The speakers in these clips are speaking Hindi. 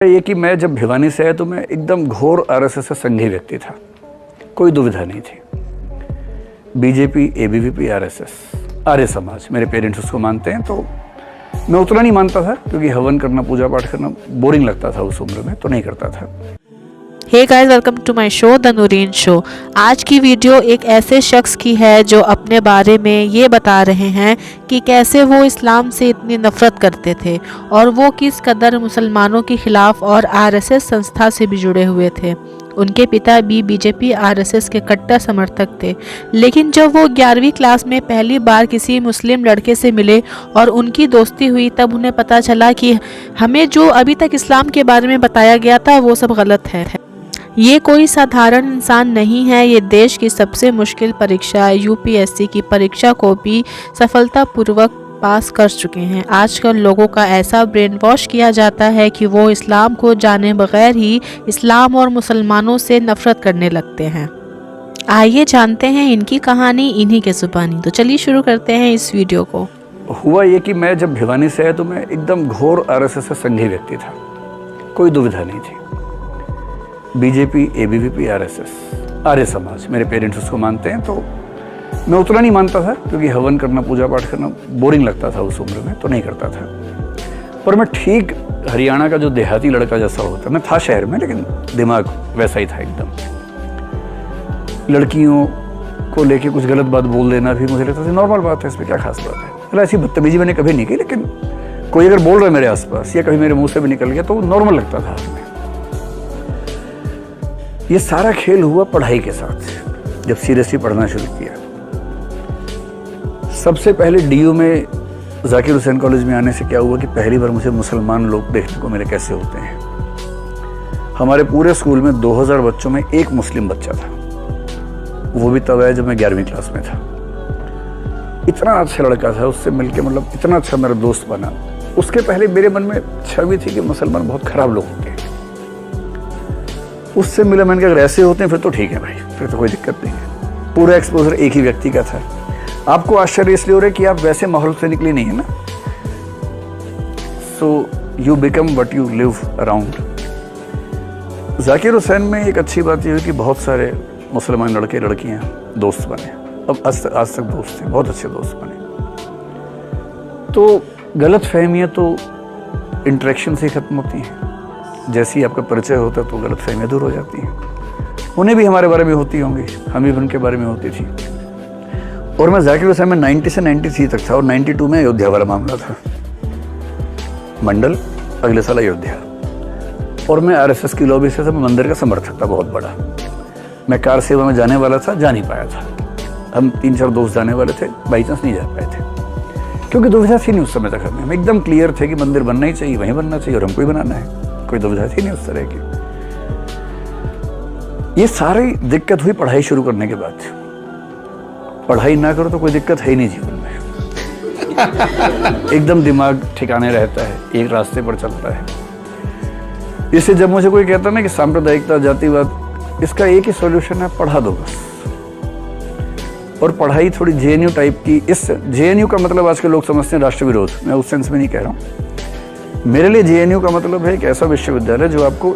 ये कि मैं जब भिवानी से आया तो मैं एकदम घोर आरएसएस से संघी व्यक्ति था, कोई दुविधा नहीं थी। BJP, ABVP, RSS, Arya Samaj, मेरे पेरेंट्स उसको मानते हैं, तो मैं उतना नहीं मानता था क्योंकि हवन करना, पूजा पाठ करना बोरिंग लगता था उस उम्र में, तो नहीं करता था। Hey guys, welcome to my show the Noorin show. आज की वीडियो एक ऐसे शख्स की है जो अपने बारे में ये बता रहे हैं कि कैसे वो इस्लाम से इतनी नफ़रत करते थे और वो किस कदर मुसलमानों के ख़िलाफ़ और आरएसएस संस्था से भी जुड़े हुए थे। उनके पिता भी बीजेपी आरएसएस के कट्टर समर्थक थे, लेकिन जब वो 11वीं क्लास में पहली बार किसी मुस्लिम लड़के से मिले और उनकी दोस्ती हुई, तब उन्हें पता चला कि हमें जो अभी तक इस्लाम के बारे में बताया गया था वो सब गलत है। ये कोई साधारण इंसान नहीं है, ये देश की सबसे मुश्किल परीक्षा यूपीएससी की परीक्षा को भी सफलतापूर्वक पास कर चुके हैं। आजकल लोगों का ऐसा ब्रेन वॉश किया जाता है कि वो इस्लाम को जाने बगैर ही इस्लाम और मुसलमानों से नफरत करने लगते हैं। आइए जानते हैं इनकी कहानी इन्हीं के ज़ुबानी। तो चलिए शुरू करते हैं इस वीडियो को। हुआ ये कि मैं जब भिवानी से आया तो मैं एकदम घोर आरएसएस से संघी व्यक्ति था, कोई दुविधा नहीं थी। BJP, ABVP, RSS, Arya Samaj, मेरे पेरेंट्स उसको मानते हैं, तो मैं उतना नहीं मानता था क्योंकि हवन करना, पूजा पाठ करना बोरिंग लगता था उस उम्र में, तो नहीं करता था। पर मैं ठीक हरियाणा का जो देहाती लड़का जैसा होता, मैं था शहर में लेकिन दिमाग वैसा ही था एकदम। लड़कियों को लेके कुछ गलत बात बोल देना भी मुझे लगता था नॉर्मल बात है, इसमें क्या खास बात है। मतलब ऐसी बदतमीजी मैंने कभी नहीं की, लेकिन कोई अगर बोल रहा है मेरे आसपास या कभी मेरे मुंह से भी निकल गया तो नॉर्मल लगता था। ये सारा खेल हुआ पढ़ाई के साथ। जब सीरियसली पढ़ना शुरू किया, सबसे पहले डीयू में जाकिर हुसैन कॉलेज में आने से क्या हुआ कि पहली बार मुझे मुसलमान लोग देखने को मेरे कैसे होते हैं। हमारे पूरे स्कूल में 2000 बच्चों में एक मुस्लिम बच्चा था, वो भी तब आया जब मैं 11वीं क्लास में था। इतना अच्छा लड़का था, उससे मिलके मतलब इतना अच्छा मेरा दोस्त बना। उसके पहले मेरे मन में छवि थी कि मुसलमान बहुत खराब लोग होते हैं। उससे मिला, मैंने कहा अगर ऐसे होते हैं फिर तो ठीक है भाई, फिर तो कोई दिक्कत नहीं है। पूरा एक्सपोजर एक ही व्यक्ति का था। आपको आश्चर्य इसलिए हो रहा है कि आप वैसे माहौल से निकले नहीं है ना, so you become what you live around. Zakir Hussain में एक अच्छी बात यह है कि बहुत सारे मुसलमान लड़के लड़कियां दोस्त बने, अब आज तक दोस्त थे, बहुत अच्छे दोस्त बने। तो गलत फहमियाँ तो इंटरेक्शन से ही खत्म होती हैं। जैसे ही आपका परिचय होता तो गलत फहमियाँ दूर हो जाती हैं। उन्हें भी हमारे बारे में होती होंगी, हमें भी उनके बारे में होती थी। और मैं जाकिर हुसैन में 90 से 93 तक था, और 92 में अयोध्या वाला मामला था। मंडल, अगले साल अयोध्या। और मैं आरएसएस की लॉबी से मंदिर का समर्थक था बहुत बड़ा। मैं कार सेवा में जाने वाला था, जा नहीं पाया था। हम 3-4 दोस्त जाने वाले थे, बाई चांस नहीं जा पाए थे क्योंकि दुविधा थी नहीं उस समय तक। हम एकदम क्लियर थे कि मंदिर बनना ही चाहिए, वहीं बनना चाहिए और हमको ही बनाना है, कोई दुविधा थी नहीं उस तरह की। ये सारी दिक्कत हुई पढ़ाई शुरू करने के बाद। पढ़ाई ना करो तो कोई दिक्कत है ही नहीं जीवन में। एकदम दिमाग ठिकाने रहता है, एक रास्ते पर चलता है। इससे जब मुझे कोई कहता ना कि सांप्रदायिकता, जातिवाद, इसका एक ही सॉल्यूशन है, पढ़ा दो बस। और पढ़ाई थोड़ी जेएनयू टाइप की। इस जेएनयू का मतलब आजकल लोग समझते हैं राष्ट्र विरोध, मैं उस सेंस में नहीं कह रहा हूँ। मेरे लिए जेएनयू का मतलब है एक ऐसा विश्वविद्यालय जो आपको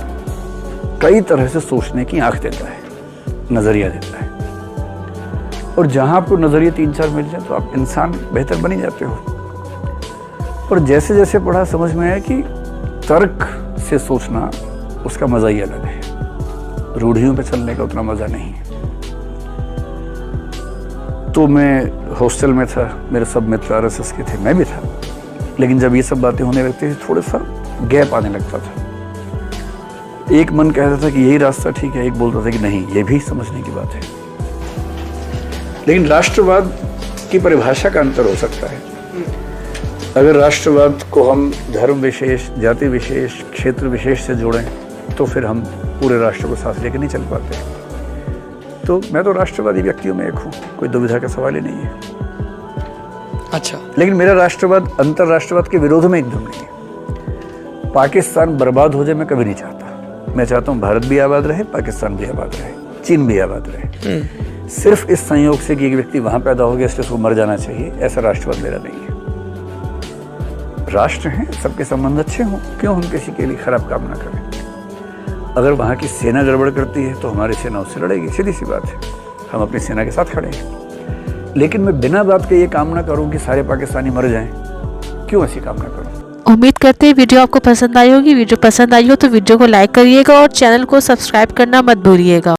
कई तरह से सोचने की आंख देता है, नजरिया देता है। और जहां आपको नजरिए 3-4 मिल जाए तो आप इंसान बेहतर बन ही जाते हो। पर जैसे जैसे पढ़ा समझ में आया कि तर्क से सोचना उसका मजा ही अलग है, रूढ़ियों पे चलने का उतना मजा नहीं है। तो मैं हॉस्टल में था, मेरे सब मित्र आरएसएस के थे, मैं भी था। लेकिन जब ये सब बातें होने लगती थी थोड़ा सा गैप आने लगता था। एक मन कहता था कि यही रास्ता ठीक है, एक बोलता था कि नहीं, ये भी समझने की बात है। लेकिन राष्ट्रवाद की परिभाषा का अंतर हो सकता है। अगर राष्ट्रवाद को हम धर्म विशेष, जाति विशेष, क्षेत्र विशेष से जोड़ें तो फिर हम पूरे राष्ट्र को साथ लेकर नहीं चल पाते। तो मैं तो राष्ट्रवादी व्यक्तियों में एक हूँ, कोई दुविधा का सवाल ही नहीं है। अच्छा, लेकिन मेरा राष्ट्रवाद अंतरराष्ट्रवाद के विरोध में एकदम नहीं है। पाकिस्तान बर्बाद हो जाए मैं कभी नहीं चाहता। मैं चाहता हूँ भारत भी आबाद रहे, पाकिस्तान भी आबाद रहे, चीन भी आबाद रहे। सिर्फ इस संयोग से कि एक व्यक्ति वहां पैदा हो गया इसलिए उसको मर जाना चाहिए, ऐसा राष्ट्रवाद मेरा नहीं है। राष्ट्र हैं, सबके संबंध अच्छे हों, क्यों हम किसी के लिए खराब काम ना करें। अगर वहाँ की सेना गड़बड़ करती है तो हमारी सेना उससे लड़ेगी, सीधी सी बात है, हम अपनी सेना के साथ खड़े हैं। लेकिन मैं बिना बात के ये काम ना करूँ कि सारे पाकिस्तानी मर जाएं, क्यों ऐसी काम ना करूँ। उम्मीद करते हैं वीडियो आपको पसंद आई होगी। वीडियो पसंद आई हो तो वीडियो को लाइक करिएगा और चैनल को सब्सक्राइब करना मत भूलिएगा।